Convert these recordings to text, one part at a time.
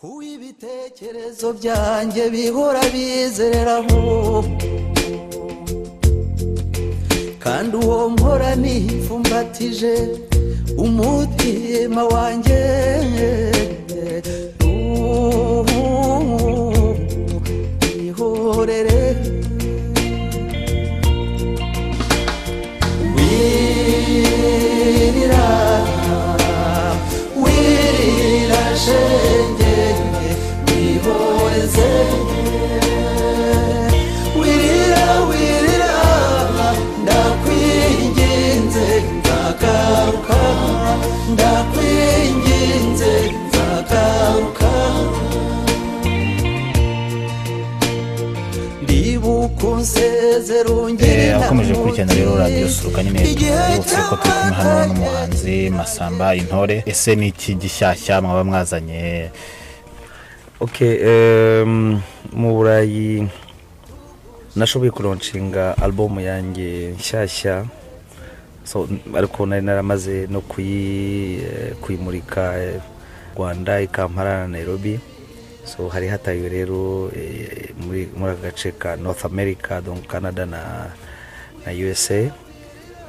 ibitekerezo byanjye bihora bizereraho kandi uwo mpora nifumbatije umutima wanjye ihorere wirira shenge ihoreze wirira ndakwinginze nzagaruka ndakwinginze nzagaruka akomeje gukurikirana rero radiyo Suruka nyine yose ko turi kumwe hano n'umuhanzi Masamba Intore. Ese ni iki gishyashya mwaba mwazanye? Mu Burayi nashoboye kuronshinga album yanjye nshyashya, so ariko nari naramaze no kuyimurika Rwanda, Kampala na Nairobi. So hari hataye rero muri agace ka North America, donc Canada na USA.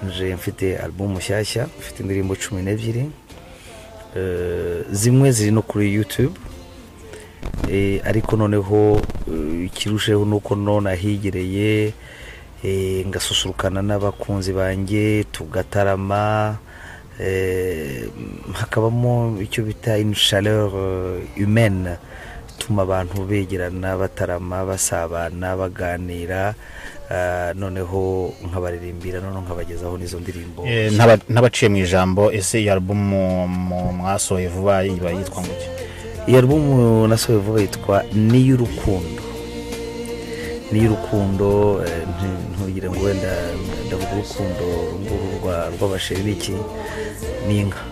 Nje mfite album nshyashya, mfite indirimbo 12, zimwe ziri no kuri YouTube, ariko noneho ikirusheho nuko none higereye ngasusurukana n'abakunzi banjye tugatarama, hakabamo icyo bita une chaleur humaine, tuma abantu begerana batarama basabana baganira, noneho nkabaririmbira noneho nkabagezaho nizo ndirimbo n'abaciye mu ijambo. Ese iyi album mwasohoye vuba iba yitwa nguki? Iyi album nasohoye vuba yitwa Niy'urukundo. Ntugire ngo wenda ndavuga urukundo rw'abasheri n'iki, n'inka.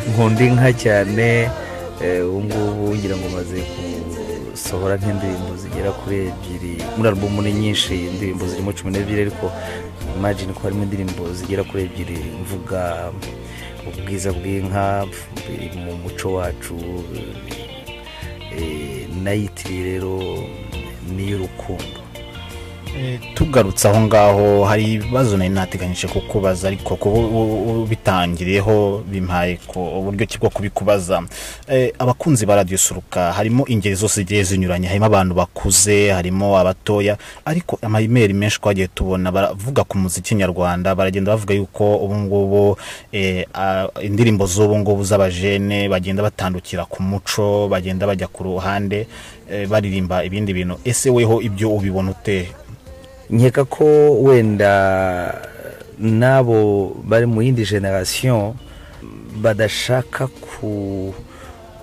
Nkunda inka cyane. Ngubu ngira ngo maze gusohora nk'indirimbo zigera kuri 2 muri album ni nyinshi, indirimbo zirimo 12, ariko imagine ko harimo indirimbo zigera kuri 2 mvuga ubwiza bw'inka mu muco wacu. Nayitiriye rero Niy'urukundo. Tugarutse aho ngaho hari ibibazo nari nateganyije kukubaza, ariko bitangiriyeho bimpaye ko uburyo kibwo kubikubaza. Abakunzi ba Radio Suruka harimo ingeri zose zigiye zinyuranye, harimo abantu bakuze, harimo abatoya, ariko ama-email menshi twagiye tubona baravuga ku muziki nyarwanda, baragenda bavuga yuko ubu ngubu indirimbo z'ubu ngubu z'abajene bagenda batandukira ku muco, bagenda bajya ku ruhande baririmba ibindi bintu. Ese weho ibyo ubibona ute? Nkeka ko wenda nabo bari mu yindi generation badashaka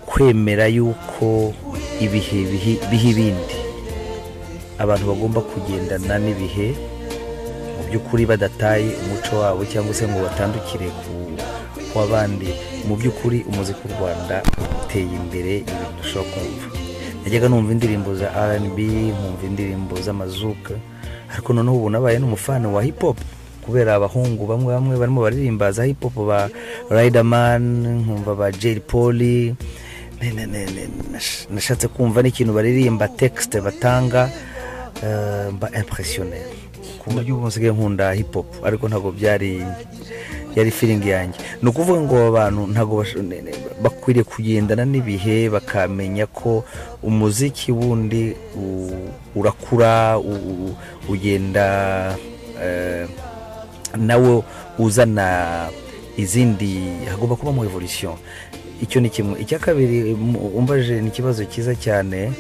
kwemera yuko ibihe bindi abantu bagomba kugendana n'ibihe mu by'ukuri badataye umuco wabo, cyangwa se ngo batandukire ku abandi. Mu by'ukuri umuziki w'u Rwanda uteye imbere, ibintu ushobora kumva. Najyaga numva indirimbo za R&B, nkumva indirimbo z'amazuka, ariko noneho ubu nabaye n'umufana wa hip hop kubera abahungu bamwe barimo baririmba za hip hop, ba Riderman, nkumva ba J Polly. Nashatse kumva n'ikintu baririmba, texte batanga, mba impressionné ku buryo ubu nsigaye nkunda hip hop, ariko ntago yari feeling yanjye. Ni ukuvuga ngo abantu ntago bakwiriye kugendana n'ibihe, bakamenya ko umuziki wundi urakura, ugenda nawe uzana izindi, hagomba kuba mu evolution. Icyo ni kimwe. Icya kabiri umbaje ni ikibazo cyiza cyane,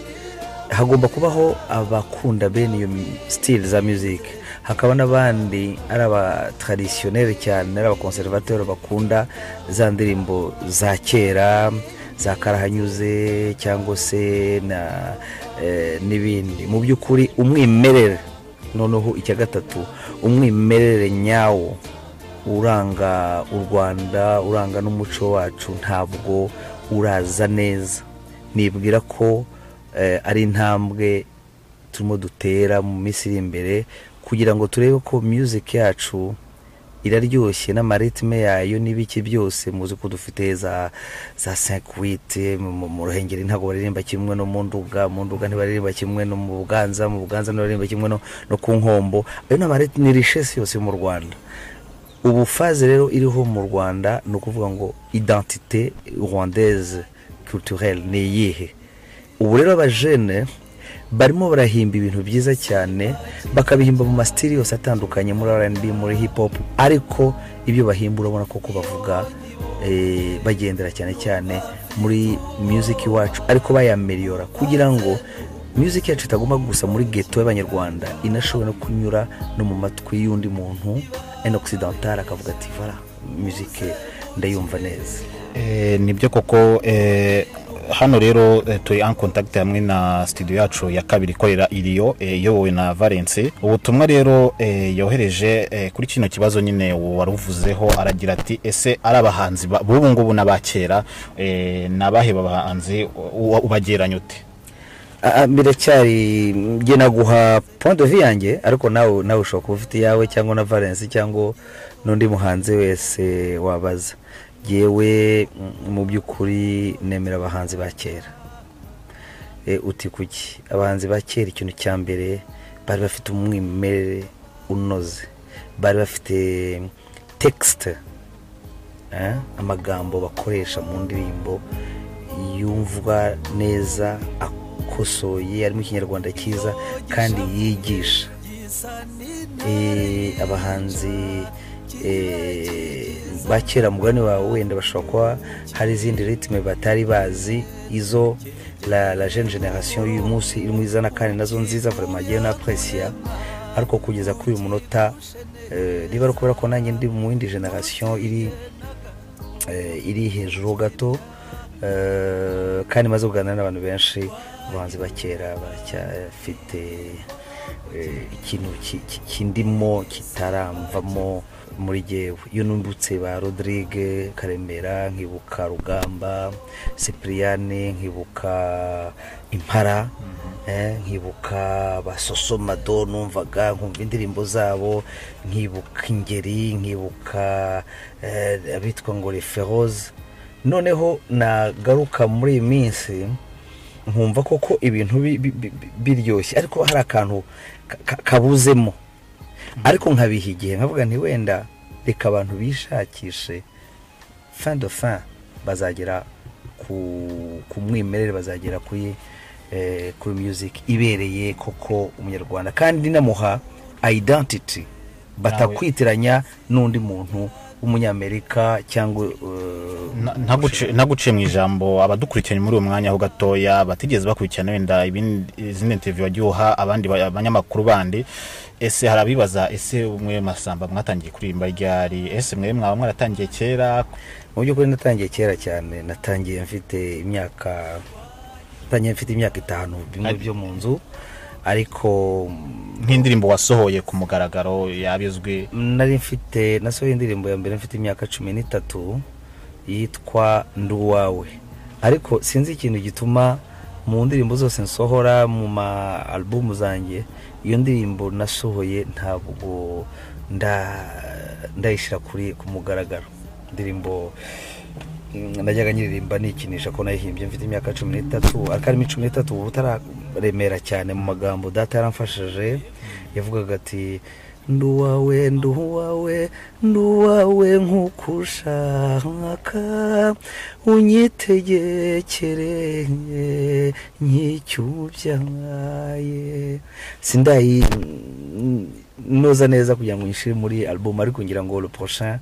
hagomba kubaho abakunda bene iyo style za music, hakaba n'abandi ari aba traditionnel cyane, ari aba conservateur bakunda za ndirimbo za kera za karahanyuze cyangwa se n'ibindi. Mu by'ukuri umwimerere, noneho icya gatatu umwimerere nyawo uranga u Rwanda, uranga n'umuco wacu ntabwo uraza neza. Nibwira ko ari intambwe turimo dutera mu minsi iri imbere kugira ngo turebe ko music yacu iraryoshye n'amaritme yayo n'ibiki byose muzi ko dufite za 5-8 mu Ruhengeri ntago baririmba kimwe no mu Nduga ntibaririmba kimwe no mu Buganza ntibaririmba kimwe no ku Nkombo. Ayo n'amaritme ni richesse yose mu Rwanda. Ubu phase rero iriho mu Rwanda no kuvuga ngo identité rwandaise culturelle ni yihe. Ubu rero abajene barimo barahimba ibintu byiza cyane, bakabihimba mu mastili yose atandukanye, muri R&B, muri hip hop, ariko ibyo bahimba urabona ko bavuga bagendera cyane muri music wacu, ariko bayameliora kugira ngo music yacu itagomba gusa muri ghetto y'abanyarwanda, inashobora no kunyura no mu matwi y'undi muntu en occidental, akavuga ati voilà music ndayumva neza. Nibyo koko. Hano rero turi en contact hamwe na studio yacu ya kabiri ikorera iriyo yowe na Valence. Ubutumwa rero yohereje kuri kino kibazo nyine waruvuzeho, aragira ati ese ari abahanzi bubu ngubu n'abakera nabahe bahanzi ubageranya ute? Biracyari nge naguha point de vue yanjye, ariko nawe ushobora kuba ufite yawe cyangwa na Valence cyangwa n'undi muhanzi wese wabaza. Yewe mu by'ukuri nemera abahanzi ba kera. Uti kuki? Abahanzi ba kera ikintu cya mbere bari bafite umwimerere unoze, bari bafite texte, amagambo bakoresha mu ndirimbo yumvwa neza, akosoye, ari mu Kinyarwanda cyiza kandi yigisha. Abahanzi bakera mugani wawe wenda bashobora kuba hari izindi ritme batari bazi, izo la jeune generation y'uyu munsi irimo izana kandi nazo nziza vraiment agiye na apprécier, ariko kugeza kuri uyu munota niba rukora ko nanjye ndi mu yindi generation iri hejuru gato, kandi maze kuganira n'abantu benshi, abahanzi bakera baracyafite ikintu kindimo kitaramvamo muri jewe. Iyo numbutse ba Rodrigue Karemera, nkibuka Rugamba, Cypriane, nkibuka Impara, nkibuka ba Soso Mado, numvaga nkumva indirimbo zabo, nkibuka Ingeri, nkibuka abitwa ngo Feroz. Noneho nagaruka muri minsi nkumva koko ibintu biryoshye, ariko hari akantu kabuzemo, ariko nkabiha igihe nkavuga nti wenda reka abantu bishakishe fin de fin bazagera ku mwimerere, bazagera kuri music ibereye koko umunyarwanda, kandi namuha identity, batakwitiranya n'undi muntu w'umunyamerika cyangwa ntaguciye mu ijambo. Abadukurikiranye muri uwo mwanya aho gatoya batigeze bakurikirana wenda izindi interview wagiye abandi abanyamakuru bandi, ese harabibaza ese umwe Masamba mwatangiye kuririmba ryari? Ese mwe mwaba mwaratangiye kera? Mu by'ukuri natangiye kera cyane, natangiye mfite imyaka 5 bimwe byo mu nzu, ariko nk'indirimbo wasohoye ku mugaragaro yabizwe. Nasohoye indirimbo ya mbere mfite imyaka 13 yitwa Nduwawe, ariko sinzi ikintu gituma mu ndirimbo zose nsohora mu ma album zanjye iyo ndirimbo nasohoye ntabwo ndayishira ku mugaragaro. Indirimbo najyaga nyiririmba nikinisha ko nayihimbye mfite imyaka 13, akarimi 13 utararemera cyane mu magambo. Data yaramfashije, yavugaga ati nduwawe nkukushaka unyitegekere nkicyubyaye. Sindayi noza neza kugira ngo nyishire muri album, ariko ngira ngo le prochain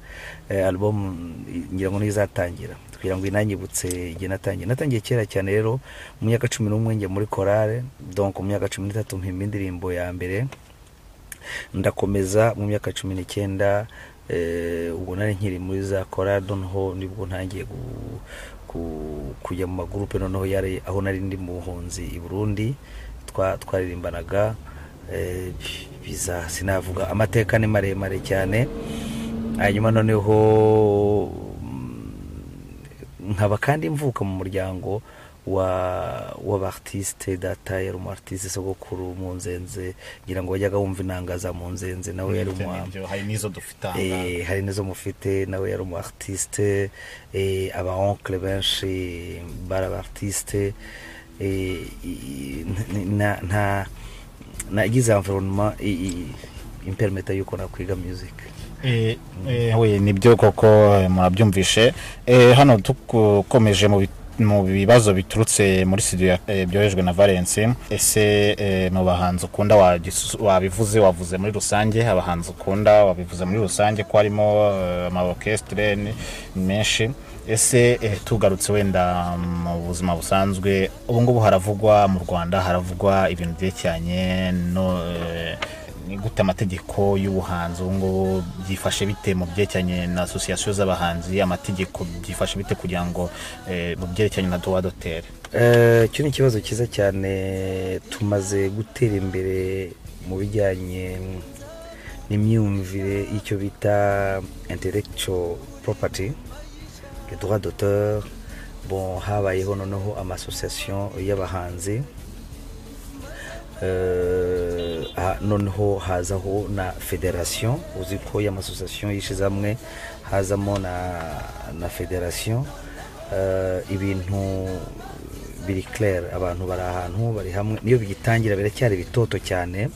album ngira ngo nizatangira kugira ngo inanyibutse igihe natangiye kera cyane. Rero mu myaka 11 njye muri chorale, donc mu myaka 13 mpimba indirimbo ya mbere, ndakomeza mu myaka 19 ubwo nari nkiri muri za chorale, noneho nibwo ntangiye kujya mu magroupe, noneho yari aho nari ndi mu buhunzi i Burundi, twaririmbanaga biza sinavuga amateka ni maremare cyane. Hanyuma noneho nkaba kandi mvuka mu muryango w'abartiste data yari umu artiste sogokuru mu nzenze ngira ngo wajyaga wumva inanga za mu nzenze nawe yari hari nizo dufite hari nizo mufite nawe yari umu artiste aba oncle benshi bara artiste nta nagize environnement impermeta yuko nakwiga music. We nibyo koko murabyumvishe. Hano tukomeje mu bibazo biturutse muri studio byohejwe na Valence. Ese mu bahanzi ukunda wavuze muri rusange, abahanzi ukunda wabivuze muri rusange ko harimo ama orchestre menshi. Ese tugarutse wenda mu buzima busanzwe ubu ngubu haravugwa mu Rwanda haravugwa ibintu byecyanye no ni gute amategeko y'ubuhanzi ngo byifashe bite mu byecyanye na association z'abahanzi, amategeko byifashe bite kugira ngo mu byecyanye na droit d'auteur? Cyo ni kibazo cyiza cyane. Tumaze gutera imbere mu bijyanye n'imyumvire icyo bita intellectual property, le droit d'auteur. Bon, habayeho noneho ama association y'abahanzi, noneho hazaho na federation, uziko y'ama association yishize hamwe hazamo na federation. Ibintu biri clair, abantu bari ahantu bari hamwe, niyo bigitangira biracyari bitoto cyane,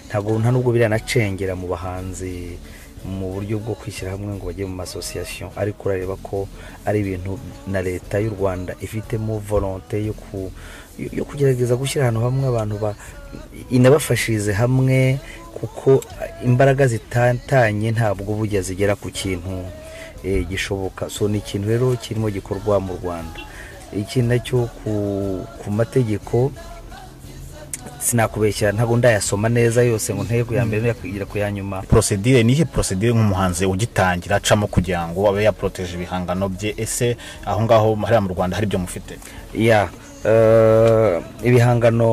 nta nubwo biranacengera mu bahanzi mu buryo bwo kwishyira hamwe ngo bajye mu association, ariko urareba ko ari ibintu na leta y'u Rwanda ifitemo volonté yo kugerageza gushyira ahantu hamwe abantu inabafashirize hamwe, kuko imbaraga zitantanye ntabwo bujya zigera ku kintu gishoboka. So ni ikintu rero kirimo gikorwa mu Rwanda. Ikintu nacyo ku mategeko sinakubeshya ntago ndayasoma neza yose ngo ntego ya mbere yakwigira ku yanyuma. Procedure nihe procedure nk'umuhanzi ugitangira acamo kugira ngo abe ya protege ibihangano bye? Ese aho ngaho hari mu Rwanda hari byo mufite? Ibihangano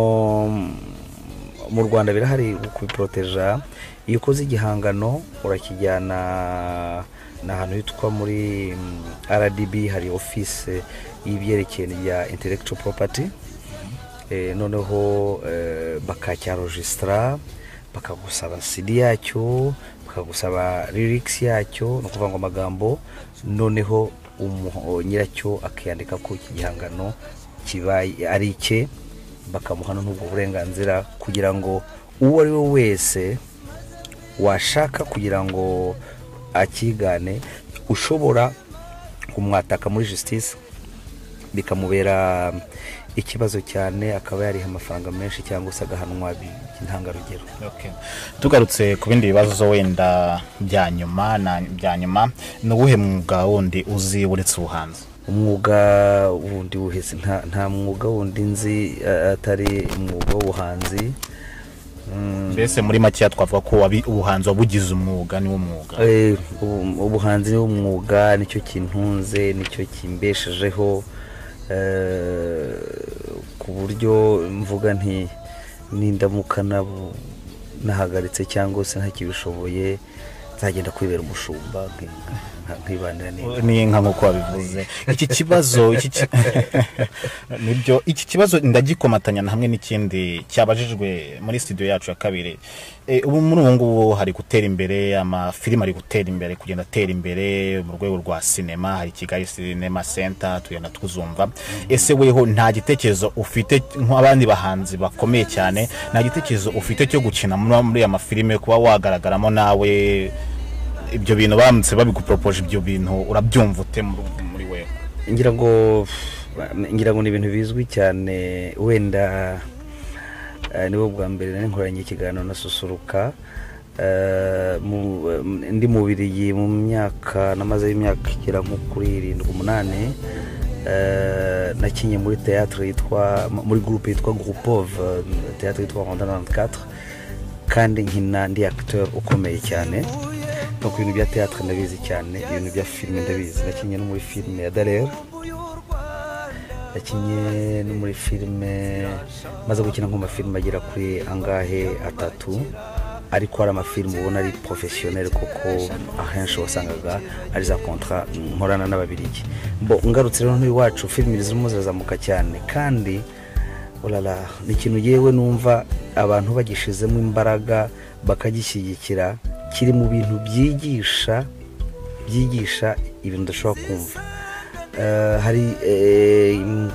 mu Rwanda birahari kubiproteja. Iyo ukoze igihangano urakijyana n'ahantu hitwa muri RDB, hari office y'ibyerekeye ya intellectual property. Noneho bakacyaregistra, bakagusaba CD yacyo, bakagusaba lyrics yacyo, no kuvuga ngo amagambo, noneho nyiracyo akiyandika ko igihangano kibaye ari icye, bakamuha n'ubwo burenganzira kugira ngo uwo ari we wese washaka kugira ngo akigane ushobora kumwataka muri justice, bikamubera ikibazo cyane, akaba yariha amafaranga menshi cyangwa se agahanwa by'intangarugero. Okay. Tugarutse ku bindi bibazo wenda bya nyuma n'ubuhe mwuga wundi uzi uretse ubuhanzi? Umwuga wundi uhese nta mwuga wundi nzi atari umwuga w'ubuhanzi. Mbese muri make twavuga ko ubuhanzi wabugize umwuga ni wo mwuga. Ubuhanzi ni umwuga, nicyo kintunze, nicyo kimbeshejeho, ku buryo mvuga nti nindamukana nahagaritse cyangwa se ntakibishoboye nzagenda kwibera umushumba nkibanira n'inka nk'uko wabivuze. Iki kibazo ndagikomatanya na hamwe n'ikindi cyabajijwe muri studio yacu ya kabiri. Ubu muri ubu ngubu hari gutera imbere, amafilime ari gutera imbere, kugenda atera imbere mu rwego rwa sinema. Hari Kigali Cinema Center tugenda twuzumva. Ese weho nta gitekerezo ufite nk'abandi bahanzi bakomeye cyane, nta gitekerezo ufite cyo gukina muri aya mafilime, kuba wagaragaramo nawe? Ibyo bintu bamutse babigupropoje, ibyo bintu urabyumva ute muri wewe? Ngira ngo ni ibintu bizwi cyane. Wenda nibo bwa mbere nari nkoranye ikiganiro na Susuruka, ndi mu Bubiligi mu myaka namaze imyaka igera nko kuri 7-8. Nakinye muri théâtre yitwa muri groupe yitwa Groupov, théâtre yitwa Rwanda 94, kandi nkina ndi acteur ukomeye cyane. No ku bintu bya théâtre ndabizi cyane, ibintu bya filime ndabizi. Nakinye no muri filime ya Darer, nakinye no muri filime, maze gukina nko mu filime agera kuri angahe 3, ariko hari amafilime ubona ari professionnel koko ahenshi wasangaga ari za contrat nkorana n'ababirigi. Ngarutse rero n'iwacu filime zirimo zirazamuka cyane kandi olala ni ikintu yewe numva abantu bagishizemo imbaraga bakagishyigikira, kiri mu bintu byigisha ibintu ndashobora kumva. Hari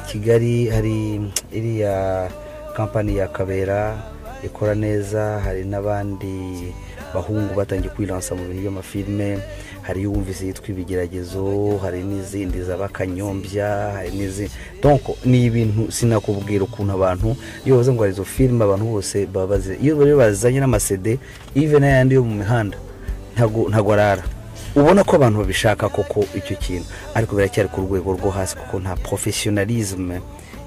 Kigali hari iriya kampani ya Kabera ikora neza, hari n'abandi bahungu batangiye kwilansa mu bintu by'amafilme, hari yumvise yitwa Ibigeragezo, hari n'izindi z'Abakanyombya, hari n'izindi. Donc ni ibintu sinakubwira ukuntu abantu iyo baza ngo arizo filme abantu bose babaze, iyo bari bazanye n'amasede even n'ayandi yo mu mihanda ntago arara. Ubona ko abantu babishaka koko icyo kintu, ariko biracyari ku rwego rwo hasi kuko nta professionalisme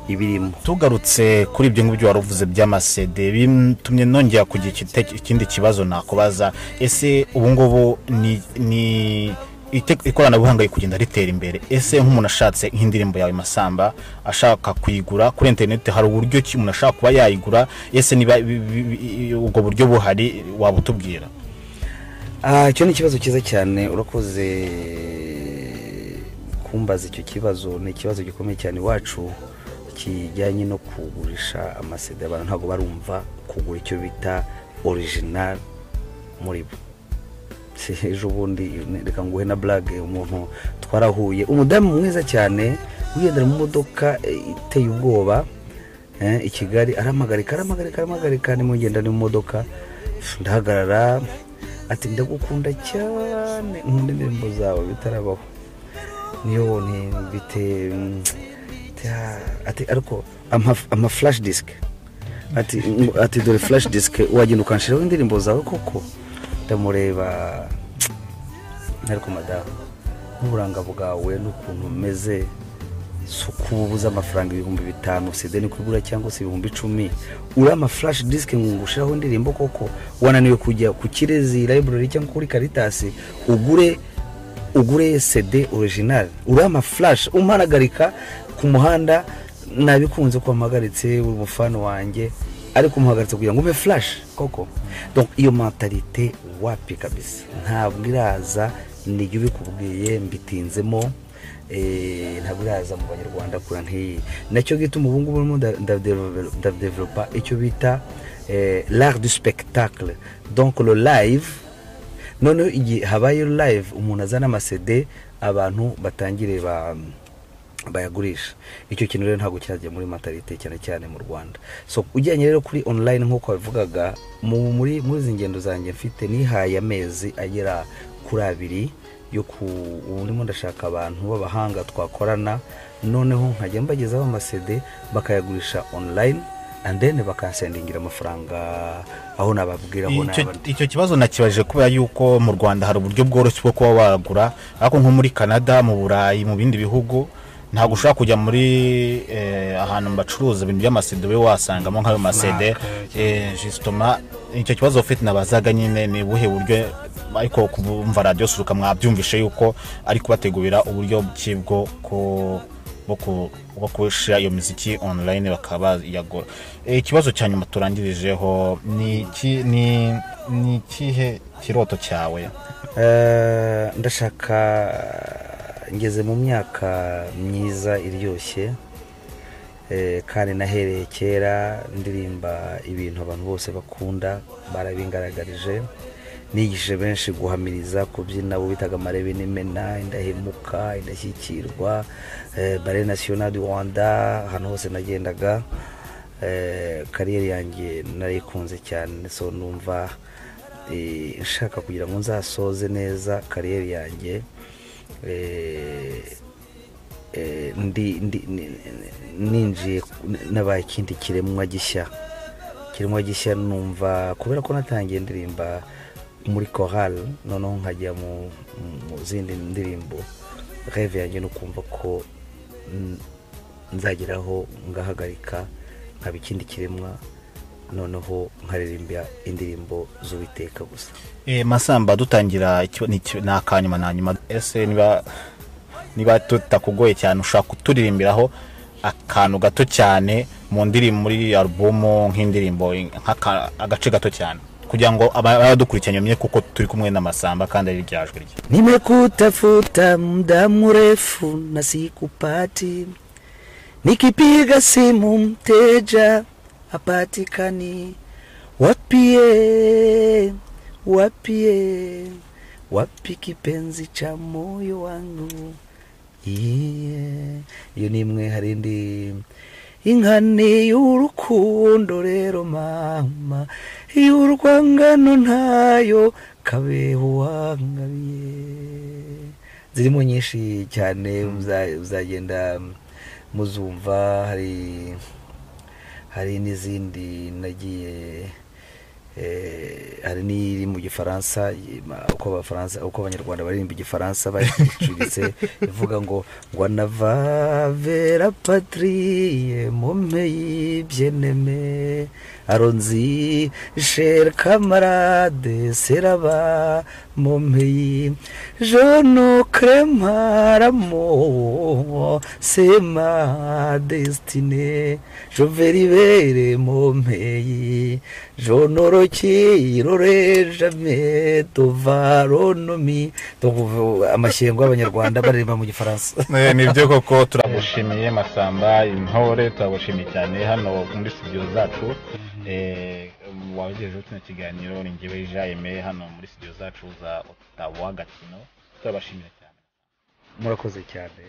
ibirimo. Tugarutse kuri ibyo ngibyo waruvuze by'amasede, bitumye nongera kugira ikindi kibazo nakubaza. Ese ubu ngubu ni ikoranabuhanga kugenda ritera imbere, ese nk'umuntu ashatse nk'indirimbo yawe Masamba ashaka kuyigura kuri internet, hari uburyo ki umuntu ashaka kuba yayigura? Ese niba ubwo buryo buhari wabutubwira? Icyo ni ikibazo cyiza cyane, urakoze kumbaza icyo kibazo. Ni ikibazo gikomeye cyane iwacu kijyanye no kugurisha amasede. Abantu ntabwo barumva kugura icyo bita original muri bo. Ejo bundi reka nguhe na blague, umuntu twarahuye, umudamu mwiza cyane ugendera mu modoka iteye ubwoba i Kigali, aramagarika ni mugenda mu modoka, ndahagarara ati ndagukunda cyane, nkunda indirimbo zawe bitarabaho, niyo ni bite ati ariko ama flash disk, ati dore flash disk wagenda ukanshiraho indirimbo zawe koko. Ndamureba ariko madamu, n'uburanga bwawe n'ukuntu umeze sukubuza amafaranga 5,000 CD ni kugura cyangwa se 10,000, uri ama flash disk ngushiraho indirimbo koko? Wananiwe kujya ku Kirezi library cyangwa kuri Caritas ugure CD original? Uri ama flash umpanagarika ku muhanda, nabikunze ko amagaritse umufano wanjye, ariko umuhagaritse kugira ngo ube flash koko. Donc iyo mentalite wapi kabisa ntabwo iraza, nijye ubikubwiye mbitinzemo, ntabwo iraza mu Banyarwanda kura ntiyi. Nacyo gituma ubu ngubu mu ndadevelopa icyo bita l'art du spectacle, donc le live. None igihe habaye live umuntu azana amasede abantu batangire bayagurisha. Icyo kintu rero ntabwo cyajya muri mentalite cyane mu Rwanda. So ujyanye rero kuri online nkuko bavugaga, muri zingendo zanjye mfite nihaye amezi agera kuri 2 yo urimo ndashaka abantu b'abahanga twakorana, noneho nkajya mbagezaho amasede bakayagurisha online and then bakasendingira amafaranga aho nababwiraho n'abandi. Icyo kibazo nakibaje kubera yuko mu Rwanda hari uburyo bworoshye bwo kuba wagura, ariko nko muri Canada, mu Burayi, mu bindi bihugu ntabwo ushaka kujya muri ahantu bacuruza ibintu by'amasede we wasangamo nk'ayo masede. Justement icyo kibazo ufite nabazaga nyine ni buhe buryo, ariko kumva Radio Suruka mwabyumvishe yuko ari kubategurira uburyo bw'ibwo bwo kushira iyo muziki online bakaba yagora. Ikibazo cyanyuma turangirijeho ni kihe kiroto cyawe? Ndashaka ngeze mu myaka myiza iryoshye, kandi nahereye kera ndirimba ibintu abantu bose bakunda, barabingaragarije. Nigishije benshi guhamiriza, kubyina bo bitaga Marebe n'Imena, Indahemuka, Indashyikirwa, Ballet National du Rwanda, hano hose nagendaga. Kariyeri yanjye narikunze cyane, so numva nshaka kugira ngo nzasoze neza kariyeri yanjye. Ninjiye nabaye ikindi kiremwa gishya numva, kubera ko natangiye ndirimba muri chorale, noneho nkajya mu zindi ndirimbo. Rêve yanjye no kumva ko nzageraho ngahagarika nkaba ikindi kiremwa, noneho nkaririmbira indirimbo z'Uwiteka gusa. Masamba, dutangira nakanyuma na nyuma, ese niba tutakugoye cyane ushaka kuturirimbiraho akantu gato cyane mu ndirimbo muri album, nk'indirimbo agace gato cyane kugira ngo abadukurikiranye bamenye kuko turi kumwe na Masamba kandi ari ryajwe rye. Nimekutafuta muda mrefu na sikupati, nikipiga simu mteja hapatikani. Wapie wapi kipenzi cha moyo wangu? Iyo ni imwe. Hari indi inkani y'urukundo rero mama, y'urwangano ntayo kabeho wangabiye. Zirimo nyinshi cyane uzagenda muzumva. Hari n'izindi nagiye hari n'iri mu Gifaransa, uko abanyarwanda baririmba Igifaransa bacuritse ivuga ngo nava vera patrie mon pays bien-aimé, aronzi cher camarade seraba mon pays, je ne crains pas l'amour, c'est ma destinée, je vais libérer mon pays, je n'aurai kirore jamais tovaronomi. Amashyengo y'abanyarwanda baririmba mu Gifaransa. Nibyo koko turagushimiye Masamba intore, turagushimiye cyane hano muri studio zacu. Wagejeje kino kiganiro ni njyewe Jaime hano muri studio zacu za Ottawa Gatineau. Turabashimiye cyane. Murakoze cyane.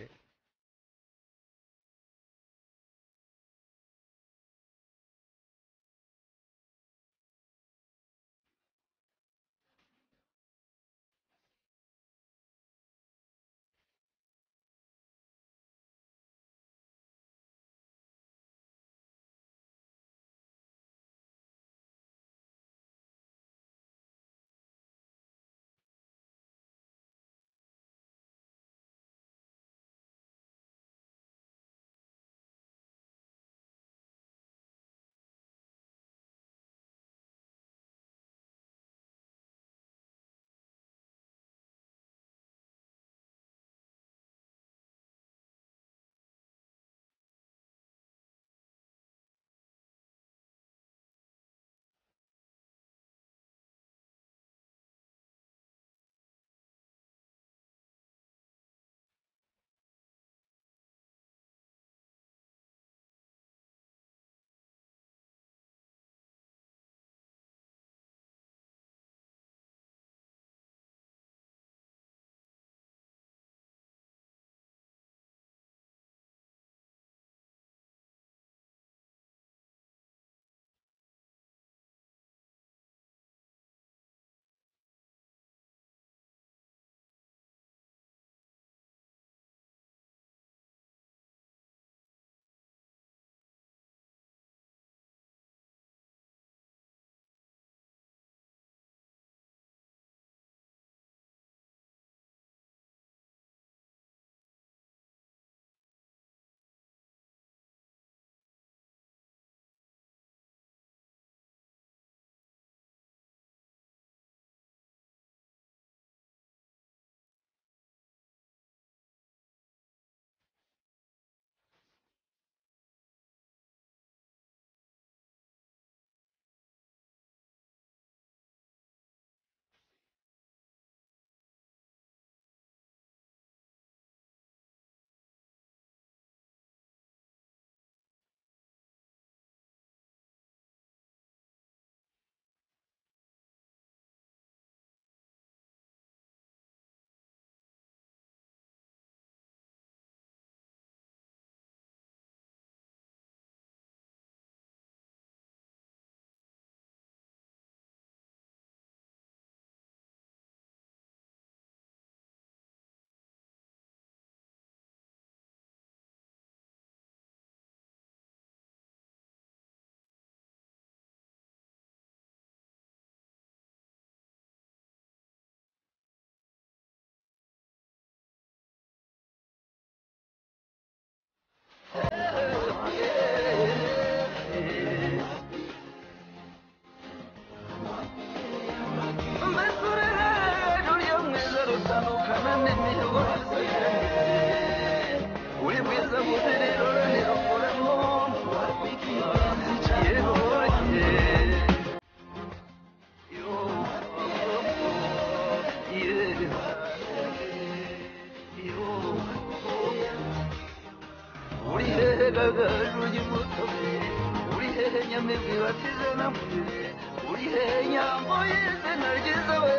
gagajugi mutobe uri hehe nyamibwi batize namwe uri hehe nyambo y'izina ryiza we